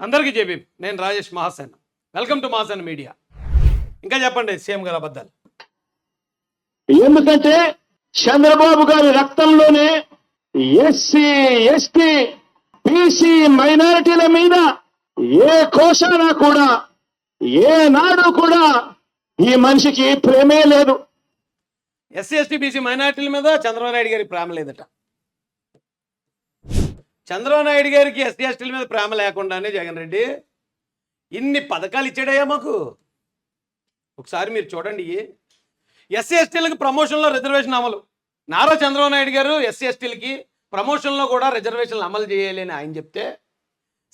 అందరికీ జేబీ, నేను Rajesh Mahasen. Welcome to Mahasen media. ఇంకా చెప్పండి సీఎం గారు అబద్ధాలు. ఎందుకంటే చంద్రబాబు గారి రక్తంలోనే ఎస్సీ ఎస్టీ బీసీ మైనారిటీల మీద ఏ కోశాన కూడా ఏనాడు కూడా ఈ మనిషికి ప్రేమే లేదు. ఎస్సీ ఎస్టీ బీసీ మైనారిటీల మీద చంద్రబాబు నాయుడు గారికి ప్రేమ లేదట. చంద్రబాబు నాయుడు గారికి ఎస్సీ ఎస్టీల మీద ప్రేమ లేకుండానే జగన్ రెడ్డి ఇన్ని పథకాలు ఇచ్చాడయ్యా మాకు. ఒకసారి మీరు చూడండి, ఎస్సీ ఎస్టీలకి ప్రమోషన్లో రిజర్వేషన్ అమలు. నారా చంద్రబాబు నాయుడు గారు ఎస్సీ ఎస్టీలకి ప్రమోషన్లో కూడా రిజర్వేషన్లు అమలు చేయాలి అని ఆయన చెప్తే,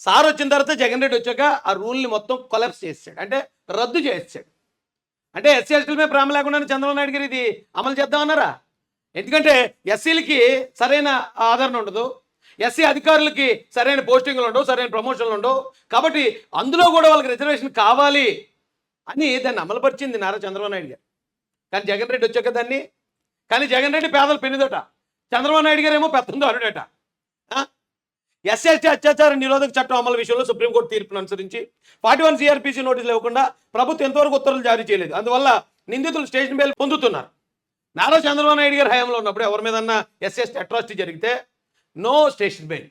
సార్ వచ్చిన తర్వాత జగన్ రెడ్డి వచ్చాక ఆ రూల్ని మొత్తం కొలాప్స్ చేసాడు, అంటే రద్దు చేసాడు. అంటే ఎస్సీ ఎస్టీల మీద ప్రేమ లేకుండానే చంద్రబాబు నాయుడు గారు ఇది అమలు చేద్దామన్నారా? ఎందుకంటే ఎస్సీలకి సరైన ఆదరణ ఉండదు, ఎస్సీ అధికారులకి సరైన పోస్టింగ్లు ఉండవు, సరైన ప్రమోషన్లు ఉండవు. కాబట్టి అందులో కూడా వాళ్ళకి రిజర్వేషన్ కావాలి అని దాన్ని అమలుపరిచింది నారా చంద్రబాబు నాయుడు గారు. కానీ జగన్ రెడ్డి వచ్చాక దాన్ని, కానీ జగన్ రెడ్డి పేదలు పెన్నిదట, చంద్రబాబు నాయుడు గారు ఏమో పెత్తందారుడట. ఎస్సీ ఎస్టీ అత్యాచార నిరోధక చట్టం అమలు విషయంలో సుప్రీంకోర్టు తీర్పును అనుసరించి 41 CRPC నోటీసులు ఇవ్వకుండా ప్రభుత్వం ఎంతవరకు ఉత్తర్వులు జారీ చేయలేదు. అందువల్ల నిందితులు స్టేషన్ బెయిల్ పొందుతున్నారు. నారా చంద్రబాబు నాయుడు గారి హయాంలో ఉన్నప్పుడు ఎవరి మీదన్నా ఎస్సీ ఎస్టీ అట్రాసిటీ జరిగితే నో స్టేషన్ బెయిల్,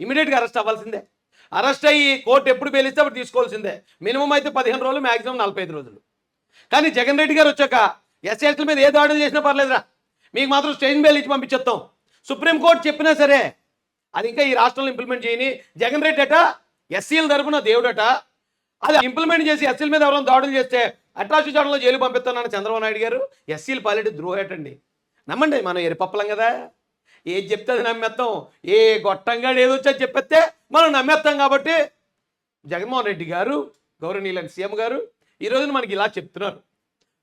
ఇమీడియట్గా అరెస్ట్ అవ్వాల్సిందే. అరెస్ట్ అయ్యి కోర్టు ఎప్పుడు బెయిల్ ఇస్తే అప్పుడు తీసుకోవాల్సిందే. మినిమం అయితే 15 రోజులు, మ్యాక్సిమం 45 రోజులు. కానీ జగన్ రెడ్డి గారు వచ్చాక ఎస్సీ ఎస్టీల మీద ఏ దాడులు చేసినా పర్లేదురా, మీకు మాత్రం స్టేషన్ బెయిల్ ఇచ్చి పంపించేస్తాం. సుప్రీంకోర్టు చెప్పినా సరే అది ఇంకా ఈ రాష్ట్రంలో ఇంప్లిమెంట్ చేయని జగన్ రెడ్డి అట ఎస్సీల తరపున దేవుడట. అది ఇంప్లిమెంట్ చేసి ఎస్సీల మీద ఎవరైనా దాడులు చేస్తే అట్రాసిటీ చట్టంలో జైలు పంపిస్తున్నాను చంద్రబాబు నాయుడు గారు. ఎస్సీల పాలిటీ ద్రోహేటండి. నమ్మండి, మనం ఎరిపప్పలం కదా, ఏది చెప్తే అది నమ్మేస్తాం. ఏ గొట్టంగా ఏదొచ్చా చెప్పేస్తే మనం నమ్మేస్తాం. కాబట్టి జగన్మోహన్ రెడ్డి గారు, గౌరవనీయులైన సీఎం గారు ఈ రోజున మనకి ఇలా చెప్తున్నారు,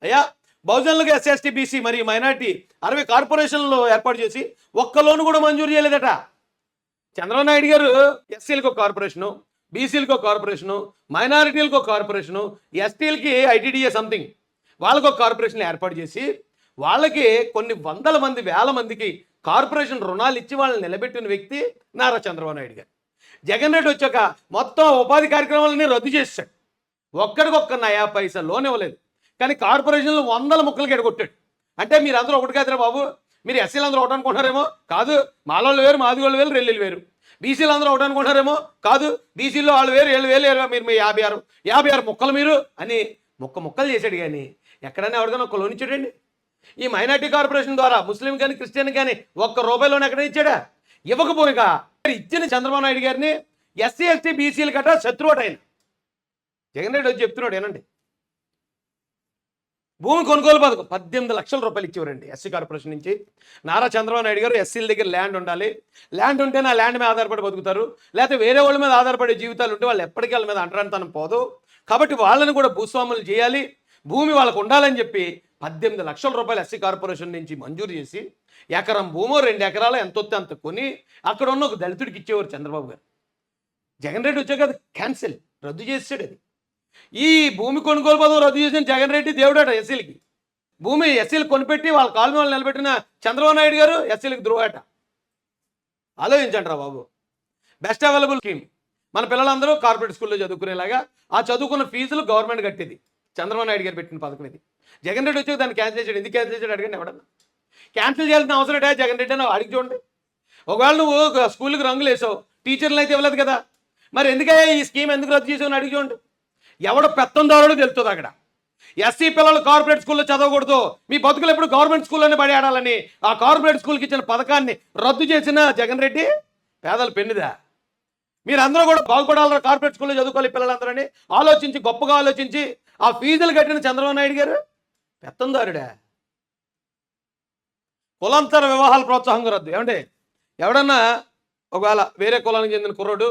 అయ్యా బహుజనులకు ఎస్సీ ఎస్టీ బీసీ మరియు మైనార్టీ 60 కార్పొరేషన్లు ఏర్పాటు చేసి ఒక్క లోను కూడా మంజూరు చేయలేదట. చంద్రబాబు నాయుడు గారు ఎస్సీలకు ఒక కార్పొరేషను, బీసీలకు ఒక కార్పొరేషను, మైనారిటీలకు ఒక కార్పొరేషను, ఎస్టీలకి ఐటీడీఏ సంథింగ్ వాళ్ళకు ఒక కార్పొరేషన్ ఏర్పాటు చేసి వాళ్ళకి కొన్ని వందల మంది, వేల మందికి కార్పొరేషన్ రుణాలు ఇచ్చి వాళ్ళని నిలబెట్టిన వ్యక్తి నారా చంద్రబాబు నాయుడు గారు. జగన్ రెడ్డి వచ్చాక మొత్తం ఉపాధి కార్యక్రమాలని రద్దు చేశాడు. ఒక్కడికొక్క నయా పైసా లోన్ ఇవ్వలేదు. కానీ కార్పొరేషన్లు వందల ముక్కలకి ఎడగొట్టాడు. అంటే మీరు అందరూ ఒకటి కాదురా బాబు, మీరు ఎస్సీలు అందరూ ఒకటి అనుకుంటారేమో, కాదు మాలోళ్ళు వేరు, మాదిగోళ్ళు వేరు, రెల్లీలు వేరు. బీసీలు అందరూ ఒకటి అనుకుంటారేమో, కాదు బీసీలో వాళ్ళు వేరు, 7,000 మీరు మీ 56 ముక్కలు మీరు అని ముక్కలు చేశాడు. కానీ ఎక్కడైనా ఎవరికైనా ఒక్క లోన్ ఇచ్చాడండి? ఈ మైనార్టీ కార్పొరేషన్ ద్వారా ముస్లిం కానీ క్రిస్టియన్ కానీ ₹1 లోన్ ఎక్కడ ఇచ్చాడా? ఇవ్వకపోయిగా ఇచ్చిన చంద్రబాబు నాయుడు గారిని ఎస్సీ ఎస్టీ బీసీలు గట్రా శత్రువుట ఆయన. జగన్ రెడ్డి వచ్చి చెప్తున్నాడు, ఏనండి, భూమి కొనుగోలు పథకం 18 లక్షల రూపాయలు ఇచ్చేవారండి ఎస్సీ కార్పొరేషన్ నుంచి. నారా చంద్రబాబు నాయుడు గారు ఎస్సీల దగ్గర ల్యాండ్ ఉండాలి, ల్యాండ్ ఉంటే నా ల్యాండ్ మీద ఆధారపడి బతుకుతారు, లేకపోతే వేరే వాళ్ళ మీద ఆధారపడే జీవితాలు ఉంటే వాళ్ళు ఎప్పటికీ వాళ్ళ మీద అంటరానితనం పోదు, కాబట్టి వాళ్ళని కూడా భూస్వాములు చేయాలి, భూమి వాళ్ళకు ఉండాలని చెప్పి 18 లక్షల రూపాయలు ఎస్సీ కార్పొరేషన్ నుంచి మంజూరు చేసి ఎకరం భూమో 2 ఎకరాలు ఎంతొస్తే అంత కొని అక్కడ ఉన్న ఒక దళితుడికి ఇచ్చేవారు చంద్రబాబు గారు. జగన్ రెడ్డి వచ్చాక అది క్యాన్సిల్, రద్దు చేసాడు. అది ఈ భూమి కొనుగోలు పథకం రద్దు చేసిన జగన్ రెడ్డి దేవుడట ఎస్సీలకి. భూమి ఎస్సీలు కొనిపెట్టి వాళ్ళ కాలనీ వాళ్ళు నిలబెట్టిన చంద్రబాబు నాయుడు గారు ఎస్సీలకు ద్రోహట. ఆలోచించండి రా బాబు. బెస్ట్ అవైలబుల్ స్కీమ్, మన పిల్లలందరూ కార్పొరేట్ స్కూల్లో చదువుకునేలాగా ఆ చదువుకున్న ఫీజులు గవర్నమెంట్ కట్టేది చంద్రబాబు నాయుడు గారు పెట్టిన పథకం ఇది. జగన్ రెడ్డి వచ్చి దాన్ని క్యాన్సిల్ చేశాడు. ఎందుకు క్యాన్సిల్ చేశాడు అడగండి ఎవడన్నా. క్యాన్సిల్ చేయాల్సిన అవసరం ఏంటా జగన్ రెడ్డి అని అడిగి చూడండి. ఒకవేళ నువ్వు స్కూల్కి రంగులు వేసావు, టీచర్లు అయితే ఇవ్వలేదు కదా, మరి ఎందుకయ్యా ఈ స్కీమ్ ఎందుకు రద్దు చేసావు అని అడిగి చూడండి. ఎవడ పెత్తందారుడు తెలుస్తుంది అక్కడ. ఎస్సీ పిల్లలు కార్పొరేట్ స్కూల్లో చదవకూడదు, మీ బతుకులు ఎప్పుడు గవర్నమెంట్ స్కూల్లోనే పడి ఆడాలని ఆ కార్పొరేట్ స్కూల్కి ఇచ్చిన పథకాన్ని రద్దు చేసిన జగన్ రెడ్డి పేదలు పెన్నిదా. మీరందరూ కూడా బాగుపడాలరా, కార్పొరేట్ స్కూల్లో చదువుకోవాలి పిల్లలందరూ అని ఆలోచించి, గొప్పగా ఆలోచించి ఆ ఫీజులు కట్టిన చంద్రబాబు నాయుడు గారు పెత్తందారుడా. కులాంతర వివాహాల ప్రోత్సాహం రద్దు. ఏమంటే ఎవడన్నా ఒకవేళ వేరే కులానికి చెందిన కుర్రోడు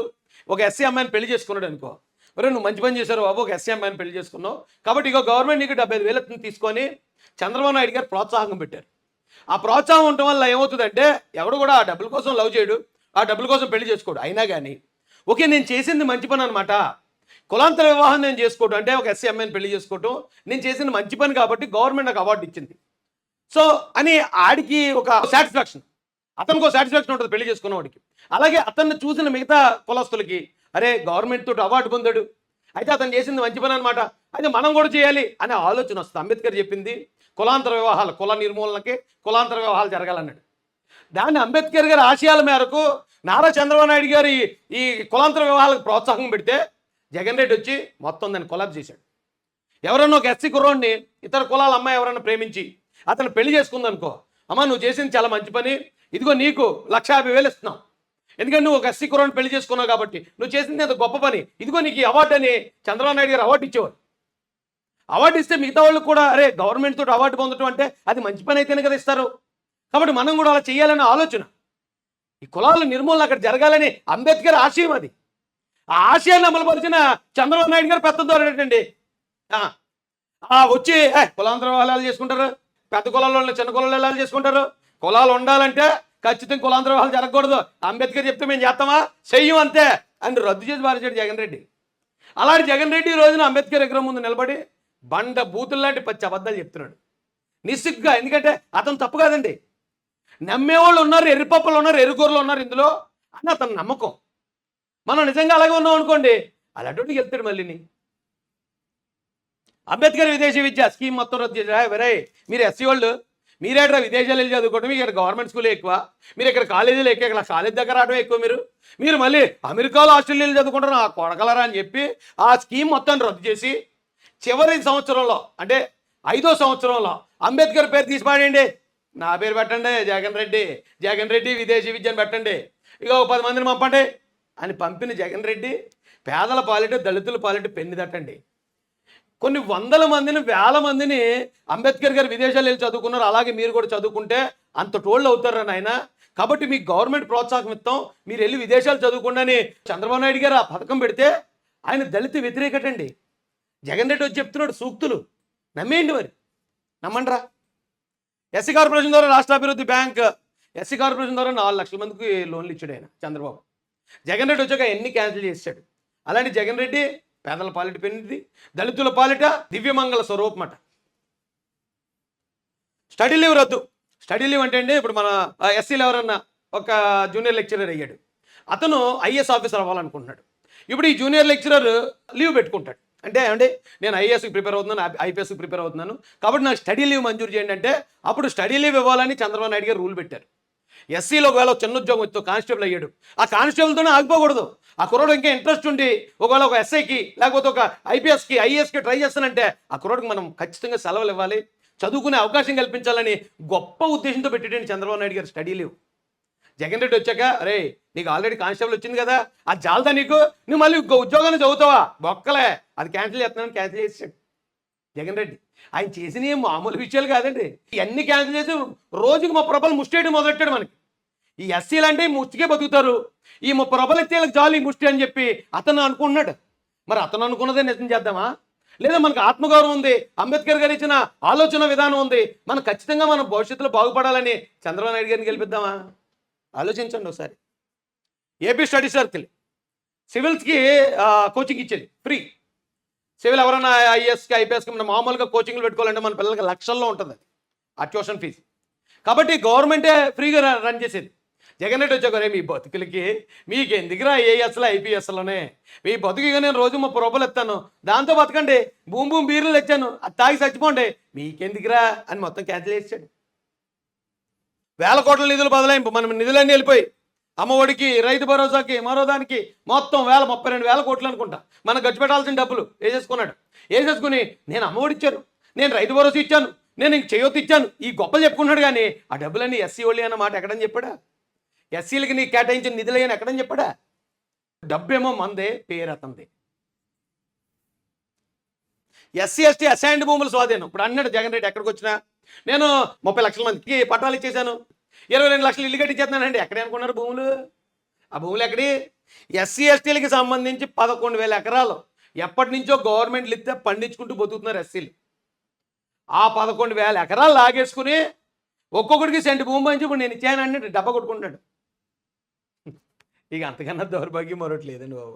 ఒక ఎస్సీ అమ్మాయిని పెళ్లి చేసుకున్నాడు అనుకో, మరి నువ్వు మంచి పని చేశారు బాబు, ఒక ఎస్సీ అమ్మాయిని పెళ్లి చేసుకున్నావు కాబట్టి ఇక గవర్నమెంట్ నీకు 75,000 తీసుకొని చంద్రబాబు నాయుడు గారు ప్రోత్సాహం పెట్టారు. ఆ ప్రోత్సాహం ఉండటం వల్ల ఏమవుతుందంటే ఎవడు కూడా ఆ డబ్బుల కోసం లవ్ చేయడు, ఆ డబ్బుల కోసం పెళ్లి చేసుకోడు. అయినా కానీ ఓకే నేను చేసింది మంచి పని అనమాట, కులాంతర వివాహం నేను చేసుకోవటం అంటే ఒక ఎస్సీ అమ్మాయిని పెళ్లి చేసుకోవటం నేను చేసింది మంచి పని కాబట్టి గవర్నమెంట్ నాకు అవార్డు ఇచ్చింది. సో అని ఆడికి ఒక సాటిస్ఫాక్షన్, అతనికి ఒక సాటిస్ఫాక్షన్ ఉంటుంది పెళ్లి చేసుకున్న వాడికి. అలాగే అతన్ని చూసిన మిగతా కులస్తులకి అరే గవర్నమెంట్ తోటి అవార్డు పొందాడు, అయితే అతను చేసింది మంచి పని అనమాట, అయితే మనం కూడా చేయాలి అనే ఆలోచన వస్తుంది. అంబేద్కర్ చెప్పింది కులాంతర వివాహాలు, కుల నిర్మూలనకి కులాంతర వివాహాలు జరగాలన్నాడు. దాన్ని అంబేద్కర్ గారి ఆశయాల మేరకు నారా చంద్రబాబు నాయుడు గారు ఈ కులాంతర వివాహాలకు ప్రోత్సాహం పెడితే జగన్ రెడ్డి వచ్చి మొత్తం దాన్ని కొలాబ్ చేశాడు. ఎవరన్నా ఒక ఎస్సీ కుర్రోడిని ఇతర కులాల అమ్మాయి ఎవరన్నా ప్రేమించి అతను పెళ్లి చేసుకుందనుకో, అమ్మ నువ్వు చేసింది చాలా మంచి పని, ఇదిగో నీకు 1,50,000 ఇస్తున్నాం, ఎందుకంటే నువ్వు ఒక ఎస్సీ కుర్రోడిని పెళ్లి చేసుకున్నావు కాబట్టి, నువ్వు చేసింది అంత గొప్ప పని, ఇదిగో నీకు ఈ అవార్డు అని చంద్రబాబు నాయుడు గారు అవార్డు ఇచ్చేవారు. అవార్డు ఇస్తే మిగతా వాళ్ళు కూడా అరే గవర్నమెంట్ తోటి అవార్డు పొందడం అంటే అది మంచి పని అయితేనే కదా ఇస్తారు, కాబట్టి మనం కూడా అలా చేయాలనే ఆలోచన. ఈ కులాల నిర్మూలన అక్కడ జరగాలని అంబేద్కర్ ఆశయం అది. ఆ ఆశయాన్ని అమలుపరిచిన చంద్రబాబు నాయుడు గారు పెద్ద దూరండి. వచ్చి కులాంతర వివాహాలు చేసుకుంటారు, పెద్ద కులాల్లో చిన్న కులాలు ఎలా చేసుకుంటారు, కులాలు ఉండాలంటే ఖచ్చితంగా కులాంతర వివాహాలు జరగకూడదు, అంబేద్కర్ చెప్తే మేము చేస్తామా, చెయ్యం అంతే అని రద్దు చేసి పారేశాడు జగన్ రెడ్డి. అలాంటి జగన్ రెడ్డి ఈ రోజున అంబేద్కర్ విగ్రహం ముందు నిలబడి బండ బూతులు లాంటి పచ్చి అబద్ధాలు చెప్తున్నాడు నిస్సిగ్గా. ఎందుకంటే అతను తప్పు కాదండి, నమ్మేవాళ్ళు ఉన్నారు, ఎర్రిపప్పులు ఉన్నారు, ఎరుగూరలు ఉన్నారు ఇందులో అని అతను నమ్మకం. మనం నిజంగా అలాగే ఉన్నాం అనుకోండి, అలాంటి చెప్తాడు మళ్ళీని. అంబేద్కర్ విదేశీ విద్య స్కీమ్ మొత్తం రద్దు చేశారు. వెరే మీరు ఎస్సీ వాళ్ళు మీరేట్రా విదేశాలు వెళ్ళి చదువుకోవడం, మీకు ఇక్కడ గవర్నమెంట్ స్కూల్ ఎక్కువ, మీరు ఇక్కడ కాలేజీలు ఎక్కువ, ఇక్కడ కాలేజ్ దగ్గర రావడం ఎక్కువ, మీరు మళ్ళీ అమెరికాలో ఆస్ట్రేలియాలో చదువుకుంటారు ఆ కొడకలరా అని చెప్పి ఆ స్కీమ్ మొత్తం రద్దు చేసి చివరి సంవత్సరంలో అంటే 5వ సంవత్సరంలో అంబేద్కర్ పేరు తీసి పాడండి, నా పేరు పెట్టండి జగన్ రెడ్డి విదేశీ విద్యను పెట్టండి, ఇక 10 మందిని పంపండి అని పంపిన జగన్ రెడ్డి పేదల పాలిట దళితుల పాలిట పెన్ను తట్టండి. కొన్ని వందల మందిని వేల మందిని అంబేద్కర్ గారు విదేశాలు వెళ్ళి చదువుకున్నారు, అలాగే మీరు కూడా చదువుకుంటే అంత టోళ్ళు అవుతారా నాయన, కాబట్టి మీకు గవర్నమెంట్ ప్రోత్సాహం ఇస్తాం, మీరు వెళ్ళి విదేశాలు చదువుకోండి అని చంద్రబాబు నాయుడు గారు ఆ పథకం పెడితే ఆయన దళిత వ్యతిరేకటండి. జగన్ రెడ్డి వచ్చి చెప్తున్నాడు సూక్తులు, నమ్మేయండి మరి, నమ్మండిరా. ఎస్సీ కార్పొరేషన్ ద్వారా రాష్ట్ర అభివృద్ధి బ్యాంక్ ఎస్సీ కార్పొరేషన్ ద్వారా 4 లక్షల మందికి లోన్లు ఇచ్చాడు ఆయన చంద్రబాబు. జగన్ రెడ్డి వచ్చాక ఎన్ని క్యాన్సిల్ చేశాడు. అలాంటి జగన్ రెడ్డి పేదల పాలిట పెన్నిది, దళితుల పాలిట దివ్యమంగళ స్వరూపమట. స్టడీ లీవ్ రద్దు. స్టడీ లీవ్ అంటే అండి, ఇప్పుడు మన ఎస్సీలో ఎవరన్నా ఒక జూనియర్ లెక్చరర్ అయ్యాడు, అతను ఐఏఎస్ ఆఫీసర్ అవ్వాలనుకుంటున్నాడు. ఇప్పుడు ఈ జూనియర్ లెక్చరర్ లీవ్ పెట్టుకుంటాడు, అంటే ఏమంటే నేను ఐఏఎస్కి ప్రిపేర్ అవుతున్నాను, ఐపీఎస్కి ప్రిపేర్ అవుతున్నాను, కాబట్టి నాకు స్టడీ లీవ్ మంజూరు చేయండి అంటే అప్పుడు స్టడీ లీవ్ ఇవ్వాలని చంద్రబాబు నాయుడు గారు రూల్ పెట్టారు. ఎస్సీలో ఒకవేళ చిన్న ఉద్యోగం వచ్చి కానిస్టేబుల్ అయ్యాడు, ఆ కానిస్టేబుల్తోనే ఆగిపోకూడదు. ఆ కుర్రోడు ఇంకా ఇంట్రెస్ట్ ఉండి ఒకవేళ ఒక ఎస్ఐకి లేకపోతే ఒక ఐపీఎస్కి ఐఏఎస్కి ట్రై చేస్తానంటే ఆ కుర్రోడికి మనం ఖచ్చితంగా సెలవులు ఇవ్వాలి, చదువుకునే అవకాశం కల్పించాలని గొప్ప ఉద్దేశంతో పెట్టేటండి చంద్రబాబు నాయుడు గారు స్టడీ లీవ్. జగన్ రెడ్డి వచ్చాక అరే నీకు ఆల్రెడీ కానిస్టేబుల్ వచ్చింది కదా, అది చాలదా నీకు, నువ్వు మళ్ళీ ఉద్యోగాన్ని చదువుతావా, బొక్కలే అది క్యాన్సిల్ చేస్తున్నాను క్యాన్సిల్ చేసాడు జగన్ రెడ్డి. ఆయన చేసిన మామూలు విషయాలు కాదండి, ఇవన్నీ క్యాన్సిల్ చేసి రోజుకి 30 రూపాయలు ముష్టేయడం మొదలెట్టాడు మనకి. ఈ ఎస్సీలు అంటే ముష్టికే బతుకుతారు, ఈ 30 రూపాయలు ఎత్తేళ్ళకి చాలు ఈ ముష్టి అని చెప్పి అతను అనుకుంటున్నాడు. మరి అతను అనుకున్నదే నిజం చేద్దామా, లేదా మనకు ఆత్మగౌరవం ఉంది, అంబేద్కర్ గారు ఇచ్చిన ఆలోచన విధానం ఉంది, మనం ఖచ్చితంగా మన భవిష్యత్తులో బాగుపడాలని చంద్రబాబు నాయుడు గారిని గెలిపిద్దామా? ఆలోచించండి ఒకసారి. ఏపీ స్టడీ సర్కిల్ సివిల్స్కి కోచింగ్ ఇచ్చేది ఫ్రీ. సివిల్ ఎవరైనా ఐఏఎస్కి ఐపీఎస్కి మనం మామూలుగా కోచింగ్లు పెట్టుకోవాలంటే మన పిల్లలకి లక్షల్లో ఉంటుంది ఆ ట్యూషన్ ఫీజు, కాబట్టి గవర్నమెంటే ఫ్రీగా రన్ చేసేది. జగన్ రెడ్డి వచ్చాక రే మీ బతుకులకి మీకు ఎందుకురా ఏఎస్లో ఐపీఎస్లోనే మీ బతుకుగా నేను రోజు 30 రూపాయలు ఇస్తాను, దాంతో బతకండి, భూమి బీర్లు తెచ్చాను అది తాగి చచ్చిపోండి, మీకెందుకురా అని మొత్తం క్యాన్సిల్ చేసాడు. 1000 కోట్ల నిధులు బదలాయింపు, మనం నిధులన్నీ వెళ్ళిపోయి అమ్మఒడికి రైతు భరోసాకి మరో దానికి మొత్తం 32,000 కోట్లు అనుకుంటా మనం ఖర్చు పెట్టాల్సిన డబ్బులు వేసేసుకుని నేను అమ్మఒడి ఇచ్చాను, నేను రైతు భరోసా ఇచ్చాను, నేను ఇంక చేయొత్తు ఇచ్చాను, ఈ గొప్పలు చెప్పుకున్నాడు. కానీ ఆ డబ్బులన్నీ ఎస్సీ వాళ్ళు అన్న మాట ఎక్కడని చెప్పాడా, ఎస్సీలకి నీ కేటాయించిన నిధులయ్యని ఎక్కడని చెప్పాడా? డబ్బేమో మందే, పేరు అతంది. ఎస్సీ ఎస్టీ అసైన్డ్ భూముల స్వాధీనం ఇప్పుడు అన్నాడు జగన్ రెడ్డి. ఎక్కడికి వచ్చినా నేను 30 లక్షల మందికి పట్టాలు ఇచ్చేసాను, 22 లక్షలు ఇల్లు కట్టించేస్తున్నానండి. ఎక్కడే అనుకున్నారు భూములు? ఆ భూములు ఎక్కడి? ఎస్సీ ఎస్టీలకి సంబంధించి 11,000 ఎకరాలు ఎప్పటి నుంచో గవర్నమెంట్లు ఇస్తే పండించుకుంటూ బతుకుతున్నారు ఎస్సీలు. ఆ 11,000 ఎకరాలు లాగేసుకుని ఒక్కొక్కడికి సెంటు భూమి పంచి ఇప్పుడు నేను ఇచ్చాను అంటే డబ్బా కొట్టుకుంటాడు. ఇక అంతకన్నా దౌర్భాగ్యం మరొకటి లేదండి బాబు.